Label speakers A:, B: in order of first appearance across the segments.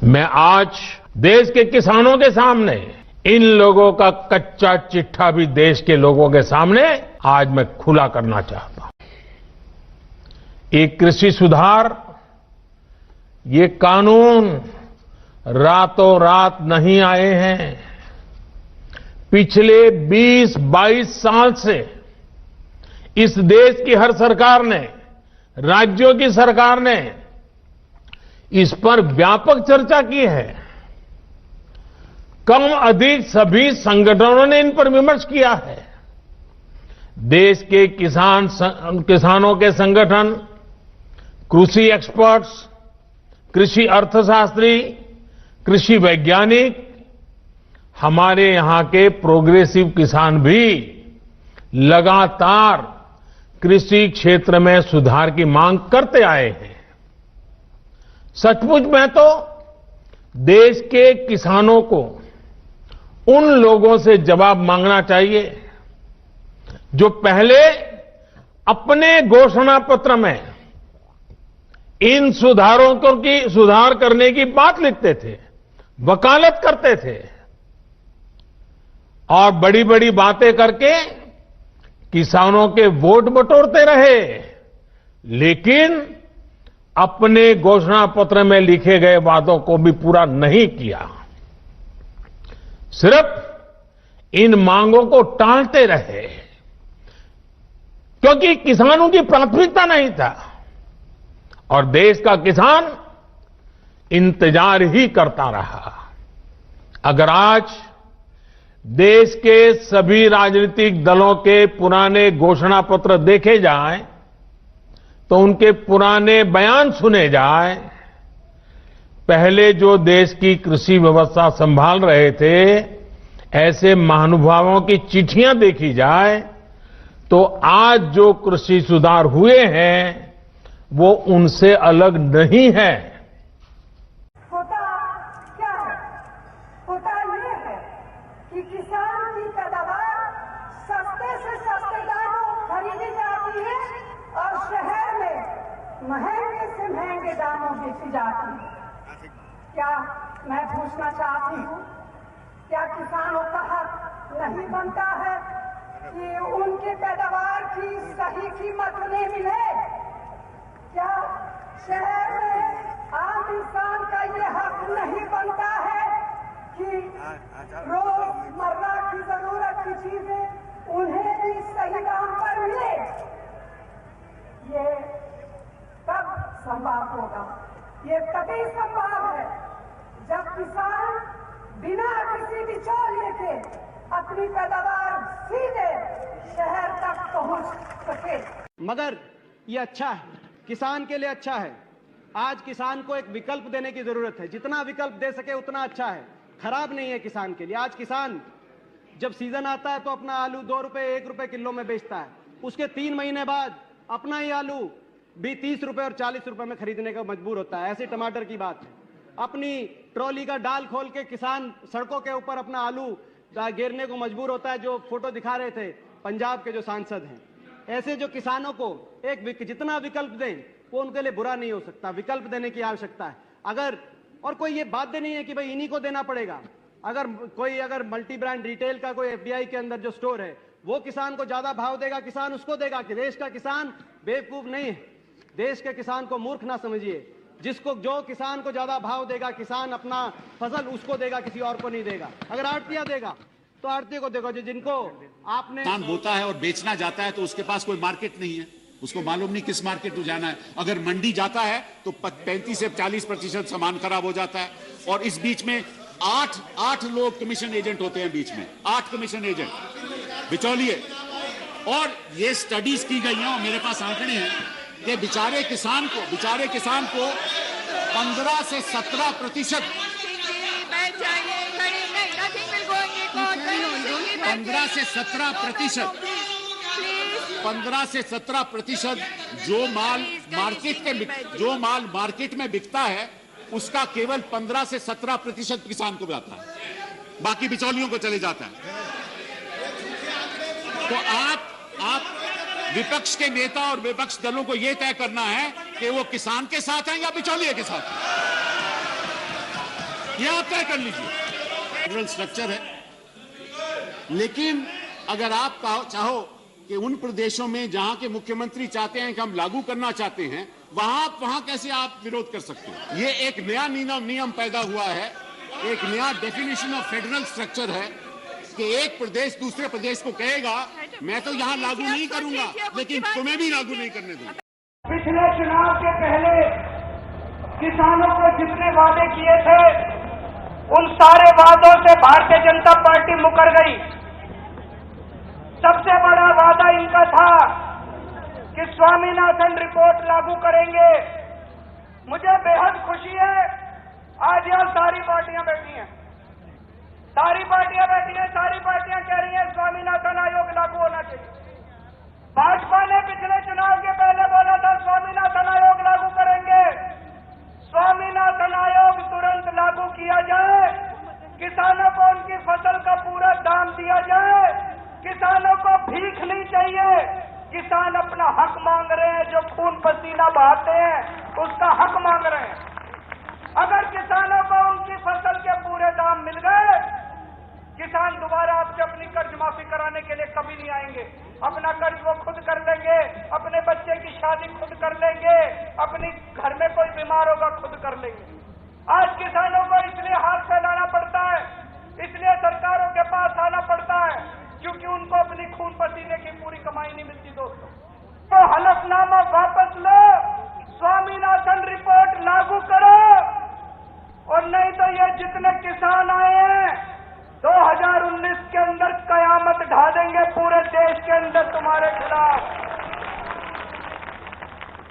A: मैं आज देश के किसानों के सामने इन लोगों का कच्चा चिट्ठा भी देश के लोगों के सामने आज मैं खुला करना चाहता हूं। ये कृषि सुधार, ये कानून रातों रात नहीं आए हैं। पिछले 20-22 साल से इस देश की हर सरकार ने, राज्यों की सरकार ने इस पर व्यापक चर्चा की है। कम अधिक सभी संगठनों ने इन पर विमर्श किया है। देश के किसानों के संगठन, कृषि एक्सपर्ट्स, कृषि अर्थशास्त्री, कृषि वैज्ञानिक, हमारे यहां के प्रोग्रेसिव किसान भी लगातार कृषि क्षेत्र में सुधार की मांग करते आए हैं। सचमुच में तो देश के किसानों को उन लोगों से जवाब मांगना चाहिए जो पहले अपने घोषणा पत्र में इन सुधार करने की बात लिखते थे, वकालत करते थे और बड़ी बड़ी बातें करके किसानों के वोट बटोरते रहे, लेकिन अपने घोषणा पत्र में लिखे गए वादों को भी पूरा नहीं किया। सिर्फ इन मांगों को टालते रहे क्योंकि किसानों की प्राथमिकता नहीं था और देश का किसान इंतजार ही करता रहा। अगर आज देश के सभी राजनीतिक दलों के पुराने घोषणा पत्र देखे जाएं, तो उनके पुराने बयान सुने जाएं, पहले जो देश की कृषि व्यवस्था संभाल रहे थे, ऐसे महानुभावों की चिट्ठियां देखी जाए, तो आज जो कृषि सुधार हुए हैं वो उनसे अलग नहीं है।
B: होता क्या है? होता ये है कि किसान की पैदावार सस्ते से सस्ते दामों खरीदी जाती है और शहर में महंगे से महंगे दामों बेची जाती है। क्या मैं पूछना चाहती हूँ, क्या किसानों का हक नहीं बनता है कि उनके पैदावार की सही कीमत उन्हें मिले? क्या शहर में आम इंसान का ये हक नहीं बनता है कि रोजमर्रा की जरूरत की चीजें उन्हें भी सही दाम पर मिले? ये कब संभव होगा? ये तभी संभव है जब किसान बिना किसी बिचौलिए के अपनी पैदावार सीधे शहर तक पहुंच सके।
C: मगर ये अच्छा है, किसान के लिए अच्छा है। आज किसान को एक विकल्प देने की जरूरत है। जितना विकल्प दे सके उतना अच्छा है, खराब नहीं है किसान के लिए। आज किसान जब सीजन आता है तो अपना आलू 2 रुपए 1 रुपए किलो में बेचता है, उसके 3 महीने बाद अपना ही आलू भी 30 रुपए और 40 रुपए में खरीदने का मजबूर होता है। ऐसे टमाटर की बात है। अपनी ट्रॉली का डाल खोल के किसान सड़कों के ऊपर अपना आलू गिरने को मजबूर होता है, जो फोटो दिखा रहे थे पंजाब के जो सांसद हैं। ऐसे जो किसानों को जितना विकल्प दें वो उनके लिए बुरा नहीं हो सकता। विकल्प देने की आवश्यकता है। और कोई ये बाध्य नहीं है कि भाई इन्हीं को देना पड़ेगा। अगर मल्टी ब्रांड रिटेल का कोई एफडीआई के अंदर जो स्टोर है वो किसान को ज्यादा भाव देगा, किसान उसको देगा। कि देश का किसान बेवकूफ नहीं है। देश के किसान को मूर्ख ना समझिए। जो किसान को ज्यादा भाव देगा, किसान अपना फसल उसको देगा, किसी और को नहीं देगा। अगर आड़तिया देगा तो आड़ती को देखो, जिनको आपने
D: किसान होता है और बेचना जाता है तो उसके पास कोई मार्केट नहीं है, उसको मालूम नहीं किस मार्केट में जाना है। अगर मंडी जाता है तो 35 से 40% सामान खराब हो जाता है। और इस बीच में 8 लोग कमीशन एजेंट होते हैं, बीच में 8 कमीशन एजेंट बिचौलिए। और ये स्टडीज की गई हैं और मेरे पास आंकड़े हैं कि बेचारे किसान को 15 से 17% 15 से 17% जो माल मार्केट में बिकता है उसका केवल 15 से 17% किसान को जाता है, बाकी बिचौलियों को चले जाता है। तो आप विपक्ष के नेता और विपक्ष दलों को यह तय करना है कि वो किसान के साथ हैं या बिचौलिए के साथ हैं। ये आप तय कर लीजिए। फेडरल स्ट्रक्चर है, लेकिन अगर आप चाहो कि उन प्रदेशों में जहां के मुख्यमंत्री चाहते हैं कि हम लागू करना चाहते हैं, वहां कैसे आप विरोध कर सकते हैं? ये एक नया नियम पैदा हुआ है, एक नया डेफिनेशन ऑफ फेडरल स्ट्रक्चर है कि एक प्रदेश दूसरे प्रदेश को कहेगा मैं तो यहां लागू नहीं करूंगा, लेकिन तुम्हें भी लागू नहीं करने दूंगा।
B: पिछले चुनाव के पहले किसानों को जितने वादे किए थे, उन सारे वादों से भारतीय जनता पार्टी मुकर गई। सबसे बड़ा वादा इनका था कि स्वामीनाथन रिपोर्ट लागू करेंगे। मुझे बेहद खुशी है, आज यहां सारी पार्टियां बैठी हैं, सारी पार्टियां कह रही हैं स्वामीनाथन आयोग लागू होना चाहिए। भाजपा ने पिछले चुनाव के पहले बोला था स्वामीनाथन आयोग लागू करेंगे। स्वामीनाथन आयोग तुरंत लागू किया जाए, किसानों को उनकी फसल का पूरा दाम दिया जाए, किसानों को भीख नहीं चाहिए। किसान अपना हक मांग रहे हैं, जो खून पसीना बहाते हैं उसका हक मांग रहे हैं। अगर किसानों को उनकी फसल के पूरे दाम मिल गए, किसान दोबारा आपसे अपनी कर्ज माफी कराने के लिए कभी नहीं आएंगे। अपना कर्ज वो खुद कर लेंगे, अपने बच्चे की शादी खुद कर लेंगे, अपनी घर में कोई बीमार होगा खुद कर लेंगे। आज किसानों को इसलिए हाथ फैलाना पड़ता है, इसलिए सरकारों के पास आना पड़ता है, क्योंकि उनको अपनी खून पसीने की पूरी कमाई नहीं मिलती। दोस्तों, तो हलफनामा वापस लो, स्वामीनाथन रिपोर्ट लागू करो, और नहीं तो ये जितने किसान आए हैं 2019 के अंदर कयामत ढा देंगे पूरे देश के अंदर तुम्हारे खिलाफ।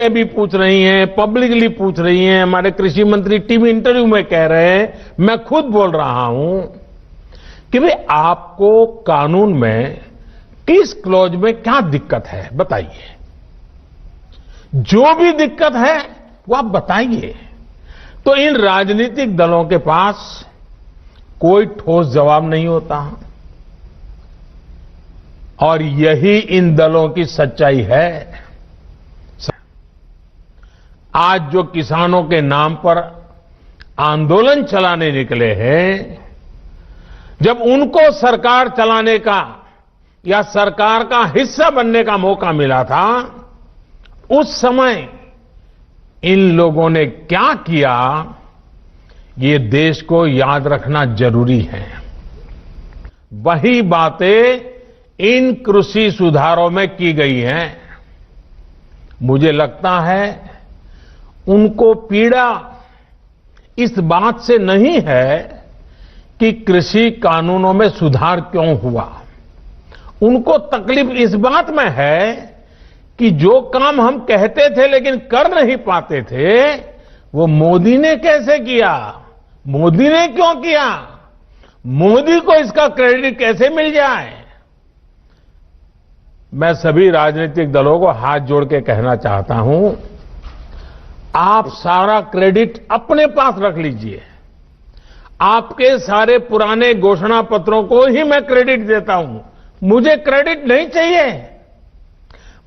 A: ये भी पूछ रही हैं, पब्लिकली पूछ रही हैं, हमारे कृषि मंत्री टीवी इंटरव्यू में कह रहे हैं, मैं खुद बोल रहा हूं कि भाई आपको कानून में किस क्लॉज में क्या दिक्कत है बताइए। जो भी दिक्कत है वो आप बताइए। तो इन राजनीतिक दलों के पास कोई ठोस जवाब नहीं होता, और यही इन दलों की सच्चाई है। आज जो किसानों के नाम पर आंदोलन चलाने निकले हैं, जब उनको सरकार चलाने का या सरकार का हिस्सा बनने का मौका मिला था, उस समय इन लोगों ने क्या किया, ये देश को याद रखना जरूरी है। वही बातें इन कृषि सुधारों में की गई हैं। मुझे लगता है उनको पीड़ा इस बात से नहीं है कि कृषि कानूनों में सुधार क्यों हुआ, उनको तकलीफ इस बात में है कि जो काम हम कहते थे लेकिन कर नहीं पाते थे, वो मोदी ने कैसे किया, मोदी ने क्यों किया, मोदी को इसका क्रेडिट कैसे मिल जाए। मैं सभी राजनीतिक दलों को हाथ जोड़ के कहना चाहता हूं, आप सारा क्रेडिट अपने पास रख लीजिए। आपके सारे पुराने घोषणा पत्रों को ही मैं क्रेडिट देता हूं, मुझे क्रेडिट नहीं चाहिए।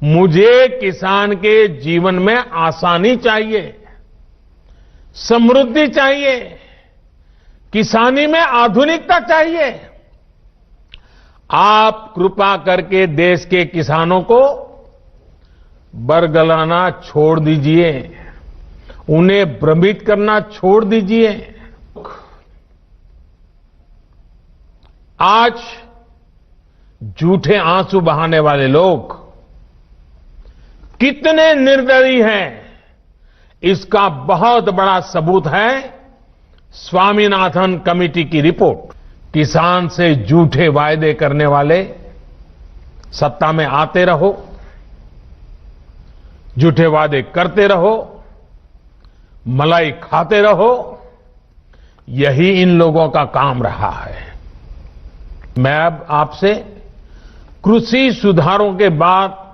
A: मुझे किसान के जीवन में आसानी चाहिए, समृद्धि चाहिए, किसानी में आधुनिकता चाहिए। आप कृपा करके देश के किसानों को बरगलाना छोड़ दीजिए, उन्हें भ्रमित करना छोड़ दीजिए। आज झूठे आंसू बहाने वाले लोग कितने निर्दयी हैं, इसका बहुत बड़ा सबूत है स्वामीनाथन कमेटी की रिपोर्ट। किसान से झूठे वायदे करने वाले सत्ता में आते रहो, झूठे वादे करते रहो, मलाई खाते रहो, यही इन लोगों का काम रहा है। मैं अब आपसे कृषि सुधारों के बाद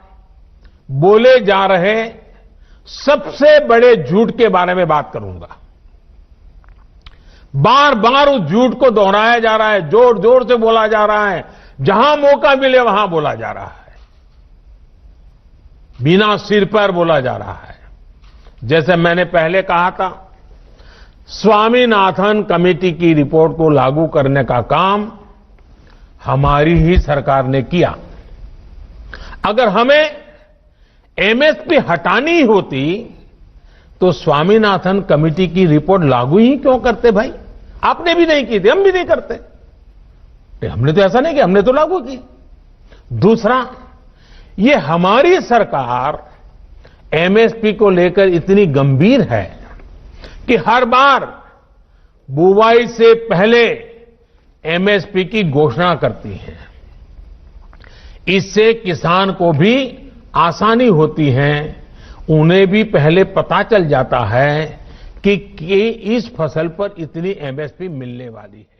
A: बोले जा रहे सबसे बड़े झूठ के बारे में बात करूंगा। बार बार उस झूठ को दोहराया जा रहा है, जोर जोर से बोला जा रहा है, जहां मौका मिले वहां बोला जा रहा है, बिना सिर पर बोला जा रहा है। जैसे मैंने पहले कहा था स्वामीनाथन कमेटी की रिपोर्ट को लागू करने का काम हमारी ही सरकार ने किया। अगर हमें एमएसपी हटानी होती तो स्वामीनाथन कमेटी की रिपोर्ट लागू ही क्यों करते भाई? आपने भी नहीं की थी, हम भी नहीं करते। हमने तो ऐसा नहीं किया, हमने तो लागू की। दूसरा, ये हमारी सरकार एमएसपी को लेकर इतनी गंभीर है कि हर बार बुवाई से पहले एमएसपी की घोषणा करती है। इससे किसान को भी आसानी होती है, उन्हें भी पहले पता चल जाता है कि इस फसल पर इतनी एमएसपी मिलने वाली है।